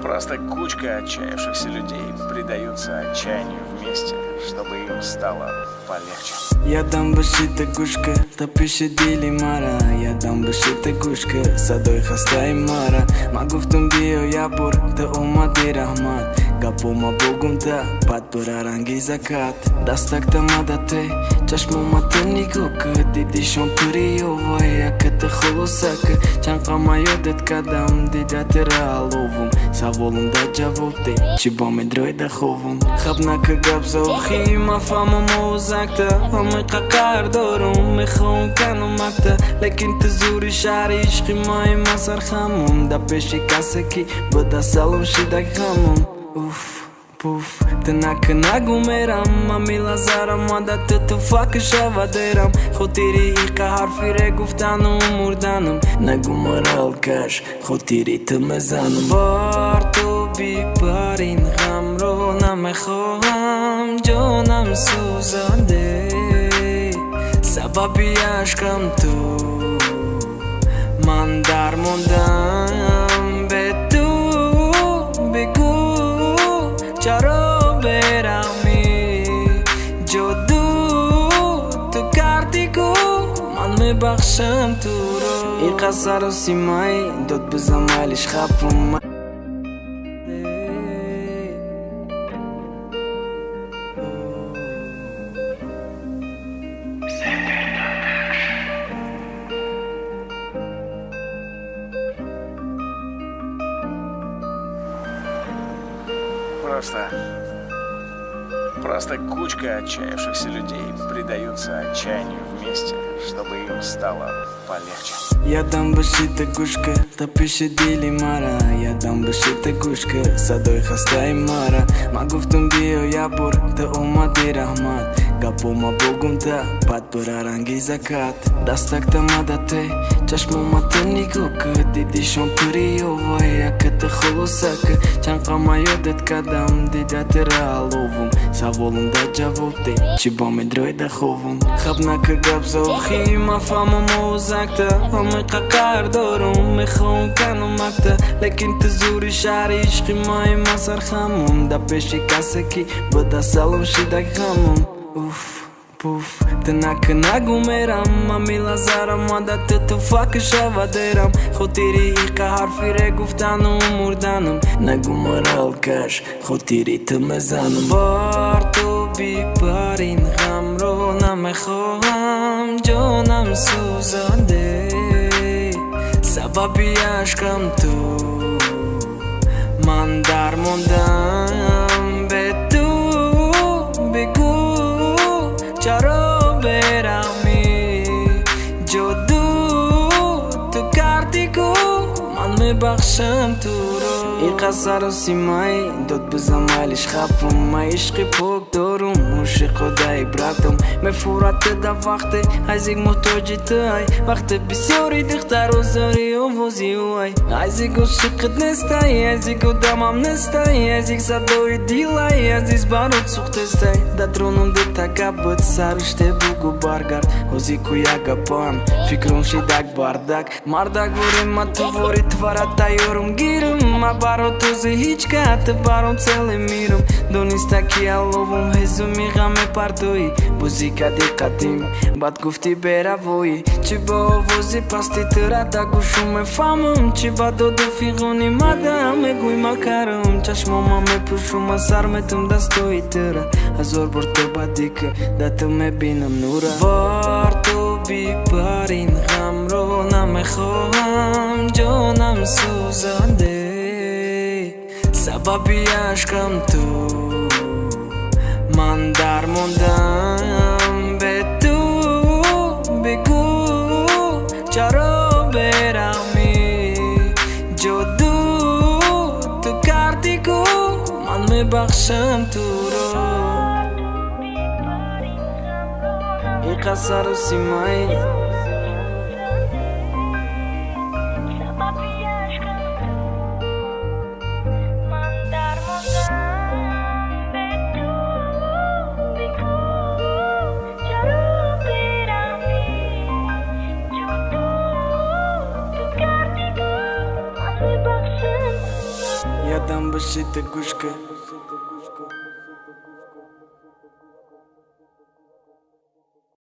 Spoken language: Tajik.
Просто кучка отчаявшихся людей предаются отчаянию вместе, чтобы им стало полегче. Я дам башита гушка, та пише дили мара. Я дам башита гушка, садой хаста и мара. Магу в том био ябур, та умади рахмат. Гапома богум та, пад пыраранги закат. Дастак та мадате, чашмома та никука. Дидишон туриова, яка та холосака. Чанка майодет кадам, дидяте рааловум. Саволум да джавовте, чибоме дрой да ховум. Хабнака габза ухи, мафама موزکتا همه قکر دارم میخوام کنم مکتا لیکن تو زوری شهر عشقی مای مسر خمم دا پیشی کسی کی بدا سلام شیدک خمم اوف پوف تنک نگو میرم ممیلا زارم مادت تو فاک شوادرم خود تیری ایقا حرفی ره گفتنم مردنم نگو مرال کش خود تیری تو مزنم بار تو بیبار این غم رو نمیخواهم جانم سوزانده سببی عشقم تو من درموندم به تو بگو چرا برمی جدو تو کردی گو من میبخشم تو رو این قصر و سیمایی داد بزم علیش خبم Просто кучка отчаявшихся людей предаются отчаянию вместе, чтобы им стало полегче. Я дам башита гушка, та пише дили мара. Я дам башита гушка, садой хаста и мара. Магу в том био ябур, та умади рахмат. Гапома богум та, пад пыраранги закат. Дастак та мадате, чашмома та никука. Дидишон туриова, яка та холосака. Чанка майодет кадам, дидяте рааловум. Саволум да джавовте, чибоме дрой да ховум. Хабнака габза ухи, мафама موزکتا همه قکر دارم میخوام کنم مکتا لیکن تو زوری شهر عشقی مای مسر خمم دا پیشی کسی کی بدا سلام شیدک خمم اوف پوف تنک نگو میرم ممیلا زارم مادت تو فاک شوادرم خود تیری ایقا حرفی ره گفتنم مردنم نگو مرال کش خود تیری تو مزنم بار تو بیبار این غم رو نمیخواهم جانم سوزانده سببی عشقم تو من درموندم به تو بگو چرا برمی جدو تو کردی گو من میبخشم تو رو این قصر و سیمایی داد بزم علیش خبم ما عشقی پاک دارم عشق خدای براتم مفورت دا وقت از یک محتاجی تای وقت بسیاری دختر و زاری و وزی وای از یک عشقت نستای از یک دمم نستای از یک صدای دیلای از یک برات سوخت استای دا درونم دی تکبت سرشته بگو برگرد وزی کویاگا پان فکرم شیدک بردک مردک ورم ما تو وری тварат тайорум гирам ма баро ту за ҳичка та баром цели мирам дониста ки аловум ҳезуми ғаме пардои бузикади қадим бад гуфти беравои чи ба овози пасти тира да гӯшу мефаҳмам чи ба доду фиғони мада мегӯй макарам чашмома мепӯшума сар метум дастои тира ҳазор бор тоба дика да ту мебинам нура бор ту бибар ин ғамро намехоҳам ҷонам сӯзанде сабаби ашкам ту ман дармондам бе ту бигӯ чаро берами ҷоду ту карди гӯ ман мебахшам туро ин қасару симай rядом башит игрушка.